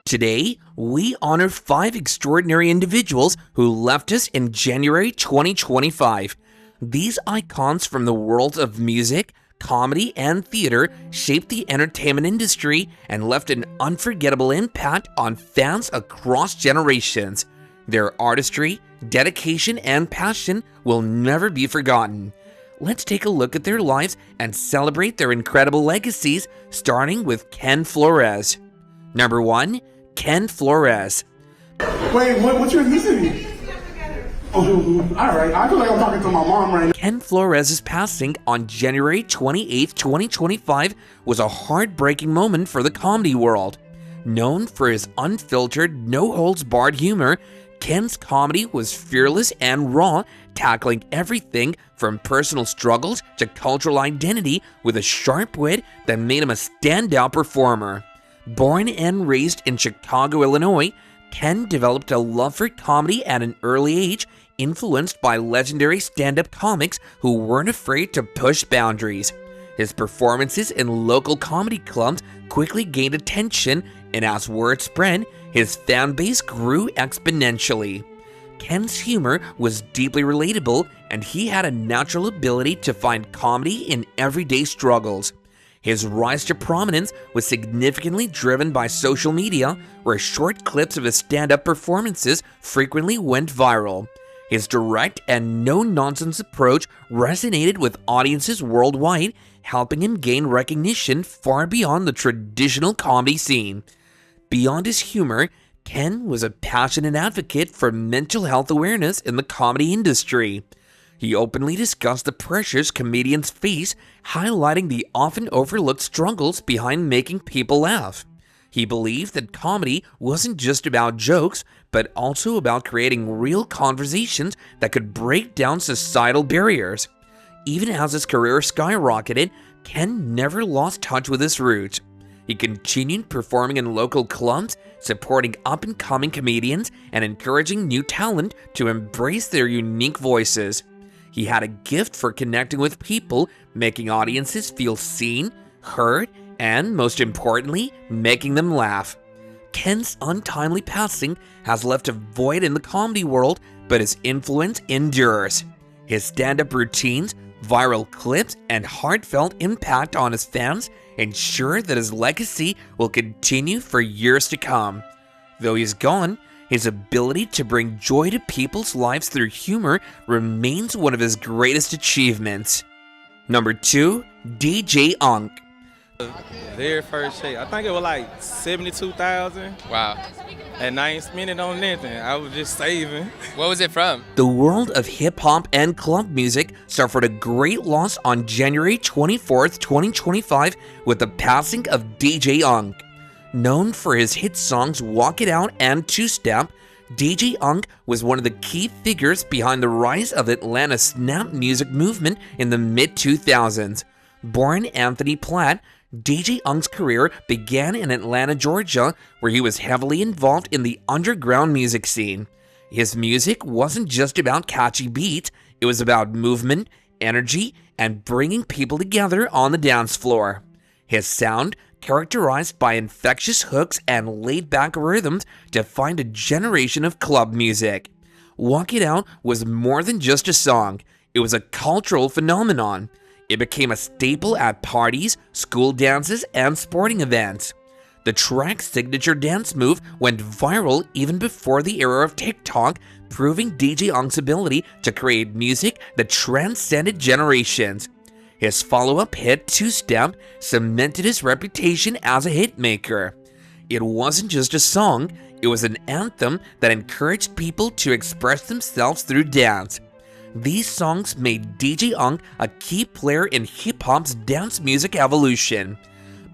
Today, we honor 5 extraordinary individuals who left us in January 2025. These icons from the worlds of music, comedy, and theater shaped the entertainment industry and left an unforgettable impact on fans across generations. Their artistry, dedication, and passion will never be forgotten. Let's take a look at their lives and celebrate their incredible legacies, starting with Ken Flores. Number 1. Ken Flores. Wait, what's your ethnicity? Oh, all right. I feel like I'm talking to my mom right now. Ken Flores' passing on January 28, 2025 was a heartbreaking moment for the comedy world. Known for his unfiltered, no-holds-barred humor, Ken's comedy was fearless and raw, tackling everything from personal struggles to cultural identity with a sharp wit that made him a standout performer. Born and raised in Chicago, Illinois, Ken developed a love for comedy at an early age, influenced by legendary stand-up comics who weren't afraid to push boundaries. His performances in local comedy clubs quickly gained attention, and as word spread, his fan base grew exponentially. Ken's humor was deeply relatable, and he had a natural ability to find comedy in everyday struggles. His rise to prominence was significantly driven by social media, where short clips of his stand-up performances frequently went viral. His direct and no-nonsense approach resonated with audiences worldwide, helping him gain recognition far beyond the traditional comedy scene. Beyond his humor, Ken was a passionate advocate for mental health awareness in the comedy industry. He openly discussed the pressures comedians face, highlighting the often overlooked struggles behind making people laugh. He believed that comedy wasn't just about jokes, but also about creating real conversations that could break down societal barriers. Even as his career skyrocketed, Ken never lost touch with his roots. He continued performing in local clubs, supporting up-and-coming comedians, and encouraging new talent to embrace their unique voices. He had a gift for connecting with people, making audiences feel seen, heard, and most importantly, making them laugh. Ken's untimely passing has left a void in the comedy world, but his influence endures. His stand-up routines, viral clips, and heartfelt impact on his fans ensure that his legacy will continue for years to come. Though he's gone, his ability to bring joy to people's lives through humor remains one of his greatest achievements. Number 2. DJ Unk. Very first check, I think it was like 72,000. Wow. And I ain't spent it on nothing. I was just saving. What was it from? The world of hip-hop and club music suffered a great loss on January 24th, 2025 with the passing of DJ Unk. Known for his hit songs Walk It Out and Two Step, DJ Unk was one of the key figures behind the rise of Atlanta's snap music movement in the mid-2000s. Born Anthony Platt, DJ Unk's career began in Atlanta, Georgia, where he was heavily involved in the underground music scene. His music wasn't just about catchy beats, it was about movement, energy, and bringing people together on the dance floor. His sound, characterized by infectious hooks and laid-back rhythms, defined a generation of club music. Walk It Out was more than just a song, it was a cultural phenomenon. It became a staple at parties, school dances, and sporting events. The track's signature dance move went viral even before the era of TikTok, proving DJ Unk's ability to create music that transcended generations. His follow-up hit, Two Step, cemented his reputation as a hitmaker. It wasn't just a song, it was an anthem that encouraged people to express themselves through dance. These songs made DJ Unk a key player in hip-hop's dance music evolution.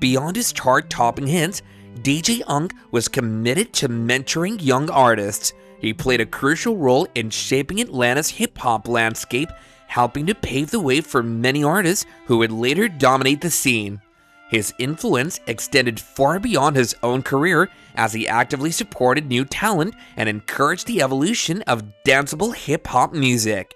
Beyond his chart-topping hits, DJ Unk was committed to mentoring young artists. He played a crucial role in shaping Atlanta's hip-hop landscape, helping to pave the way for many artists who would later dominate the scene. His influence extended far beyond his own career as he actively supported new talent and encouraged the evolution of danceable hip-hop music.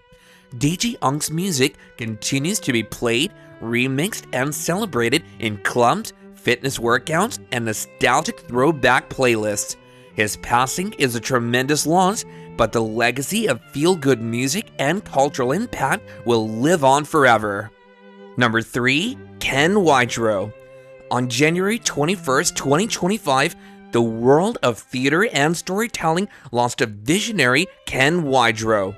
DJ Unk's music continues to be played, remixed, and celebrated in clubs, fitness workouts, and nostalgic throwback playlists. His passing is a tremendous loss, but the legacy of feel-good music and cultural impact will live on forever. Number 3. Ken Wydro. On January 21st, 2025, the world of theater and storytelling lost a visionary Ken Wydro.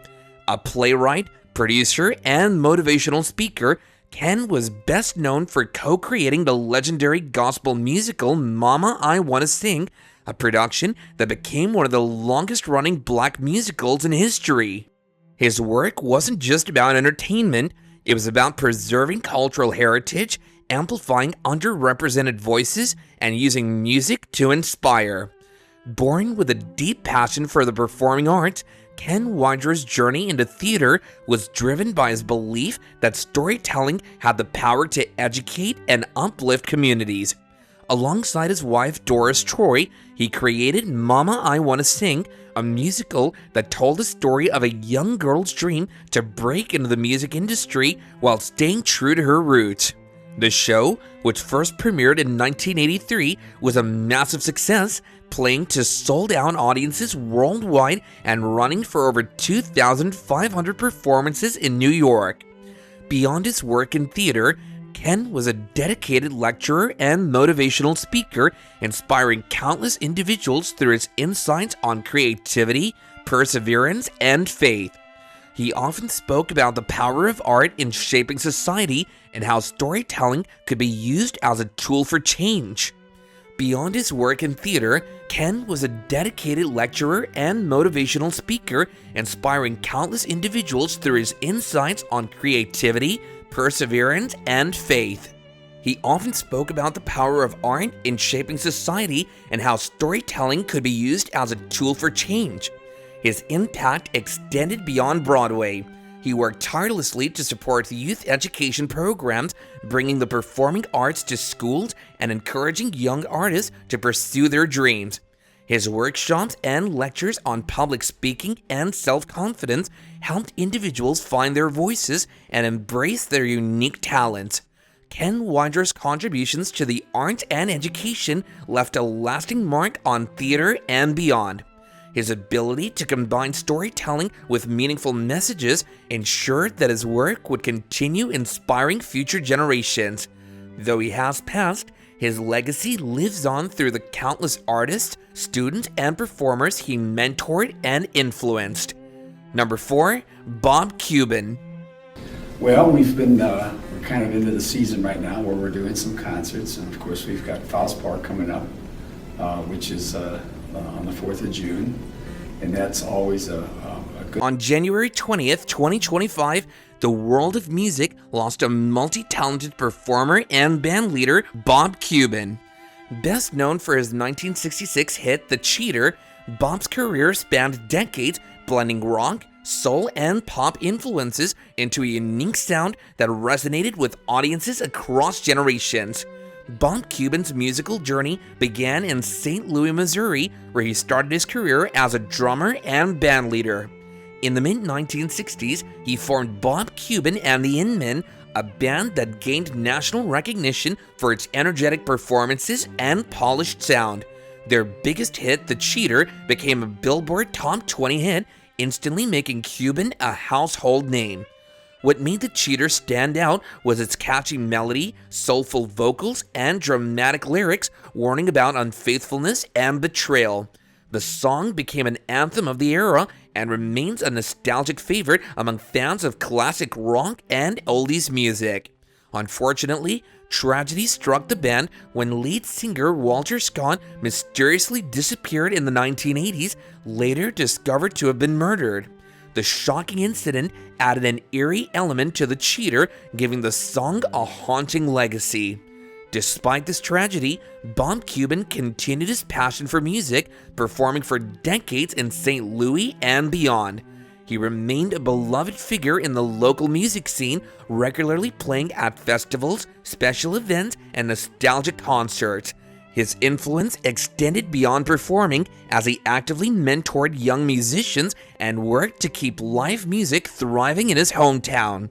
A playwright, producer, and motivational speaker, Ken was best known for co-creating the legendary gospel musical Mama, I Wanna Sing, a production that became one of the longest-running black musicals in history. His work wasn't just about entertainment, it was about preserving cultural heritage, amplifying underrepresented voices, and using music to inspire. Born with a deep passion for the performing arts, Ken Wydro's journey into theater was driven by his belief that storytelling had the power to educate and uplift communities. Alongside his wife Doris Troy, he created Mama, I Wanna Sing, a musical that told the story of a young girl's dream to break into the music industry while staying true to her roots. The show, which first premiered in 1983, was a massive success, playing to sold-out audiences worldwide and running for over 2,500 performances in New York. Beyond his work in theater, Ken was a dedicated lecturer and motivational speaker, inspiring countless individuals through his insights on creativity, perseverance, and faith. He often spoke about the power of art in shaping society and how storytelling could be used as a tool for change. Beyond his work in theater, Ken was a dedicated lecturer and motivational speaker, inspiring countless individuals through his insights on creativity, perseverance, and faith. He often spoke about the power of art in shaping society and how storytelling could be used as a tool for change. His impact extended beyond Broadway. He worked tirelessly to support youth education programs, bringing the performing arts to schools and encouraging young artists to pursue their dreams. His workshops and lectures on public speaking and self-confidence helped individuals find their voices and embrace their unique talents. Ken Wydro's contributions to the arts and education left a lasting mark on theater and beyond. His ability to combine storytelling with meaningful messages ensured that his work would continue inspiring future generations. Though he has passed, his legacy lives on through the countless artists, students, and performers he mentored and influenced. Number 4, Bob Kuban. Well, we've been we're kind of into the season right now where we're doing some concerts, and of course we've got Faust Park coming up, which is on the 4th of June, and that's always a good... On January 20th, 2025, the world of music lost a multi-talented performer and bandleader, Bob Kuban. Best known for his 1966 hit The Cheater, Bob's career spanned decades, blending rock, soul, and pop influences into a unique sound that resonated with audiences across generations. Bob Kuban's musical journey began in St. Louis, Missouri, where he started his career as a drummer and bandleader. In the mid-1960s, he formed Bob Kuban and the In-Men, a band that gained national recognition for its energetic performances and polished sound. Their biggest hit, The Cheater, became a Billboard Top 20 hit, instantly making Kuban a household name. What made The Cheater stand out was its catchy melody, soulful vocals, and dramatic lyrics warning about unfaithfulness and betrayal. The song became an anthem of the era and remains a nostalgic favorite among fans of classic rock and oldies music. Unfortunately, tragedy struck the band when lead singer Walter Scott mysteriously disappeared in the 1980s, later discovered to have been murdered. The shocking incident added an eerie element to The Cheater, giving the song a haunting legacy. Despite this tragedy, Bob Kuban continued his passion for music, performing for decades in St. Louis and beyond. He remained a beloved figure in the local music scene, regularly playing at festivals, special events, and nostalgic concerts. His influence extended beyond performing as he actively mentored young musicians and worked to keep live music thriving in his hometown.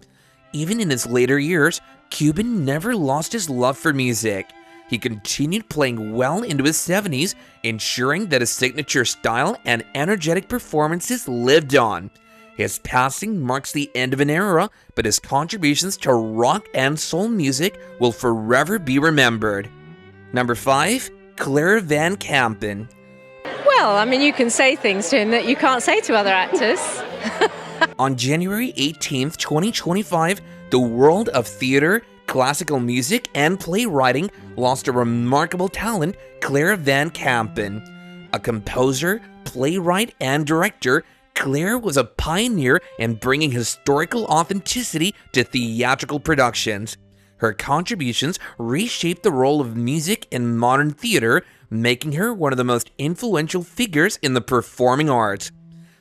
Even in his later years, Kuban never lost his love for music. He continued playing well into his 70s, ensuring that his signature style and energetic performances lived on. His passing marks the end of an era, but his contributions to rock and soul music will forever be remembered. Number 5, Claire Van Kampen. Well, I mean, you can say things to him that you can't say to other actors. On January 18th, 2025, the world of theater, classical music, and playwriting lost a remarkable talent, Claire Van Kampen. A composer, playwright, and director, Claire was a pioneer in bringing historical authenticity to theatrical productions. Her contributions reshaped the role of music in modern theater, making her one of the most influential figures in the performing arts.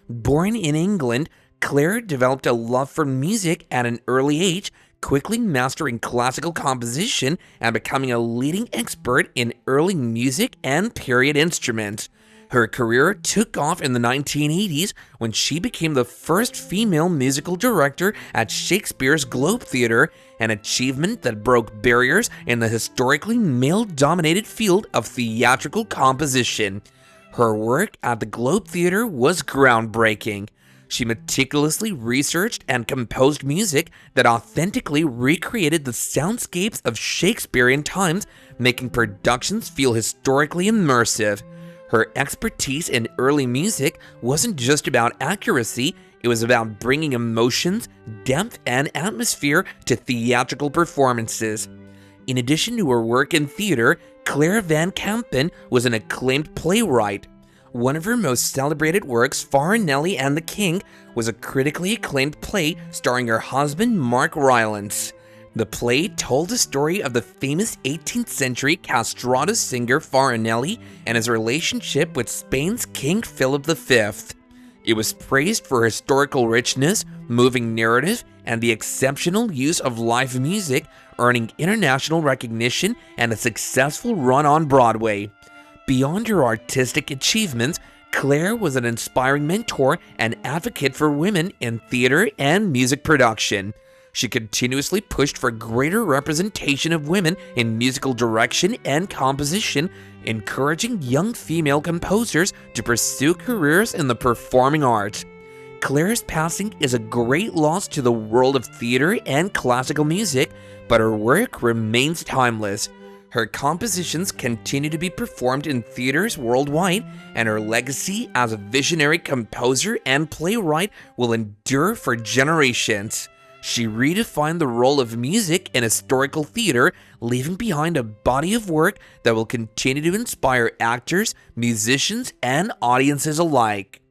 Born in England, Claire developed a love for music at an early age, quickly mastering classical composition and becoming a leading expert in early music and period instruments. Her career took off in the 1980s when she became the first female musical director at Shakespeare's Globe Theatre, an achievement that broke barriers in the historically male-dominated field of theatrical composition. Her work at the Globe Theatre was groundbreaking. She meticulously researched and composed music that authentically recreated the soundscapes of Shakespearean times, making productions feel historically immersive. Her expertise in early music wasn't just about accuracy, it was about bringing emotions, depth, and atmosphere to theatrical performances. In addition to her work in theater, Claire Van Kampen was an acclaimed playwright. One of her most celebrated works, Farinelli and the King, was a critically acclaimed play starring her husband, Mark Rylance. The play told the story of the famous 18th century castrato singer Farinelli and his relationship with Spain's King Philip V. It was praised for historical richness, moving narrative, and the exceptional use of live music, earning international recognition and a successful run on Broadway. Beyond her artistic achievements, Claire was an inspiring mentor and advocate for women in theater and music production. She continuously pushed for greater representation of women in musical direction and composition, encouraging young female composers to pursue careers in the performing arts. Claire's passing is a great loss to the world of theater and classical music, but her work remains timeless. Her compositions continue to be performed in theaters worldwide, and her legacy as a visionary composer and playwright will endure for generations. She redefined the role of music in historical theater, leaving behind a body of work that will continue to inspire actors, musicians, and audiences alike.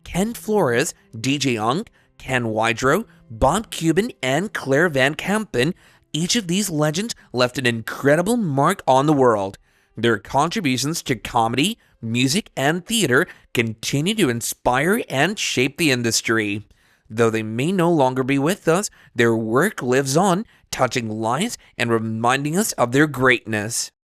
Ken Flores, DJ Unk, Ken Wydro, Bob Kuban, and Claire Van Kampen, each of these legends left an incredible mark on the world. Their contributions to comedy, music, and theater continue to inspire and shape the industry. Though they may no longer be with us, their work lives on, touching lives and reminding us of their greatness.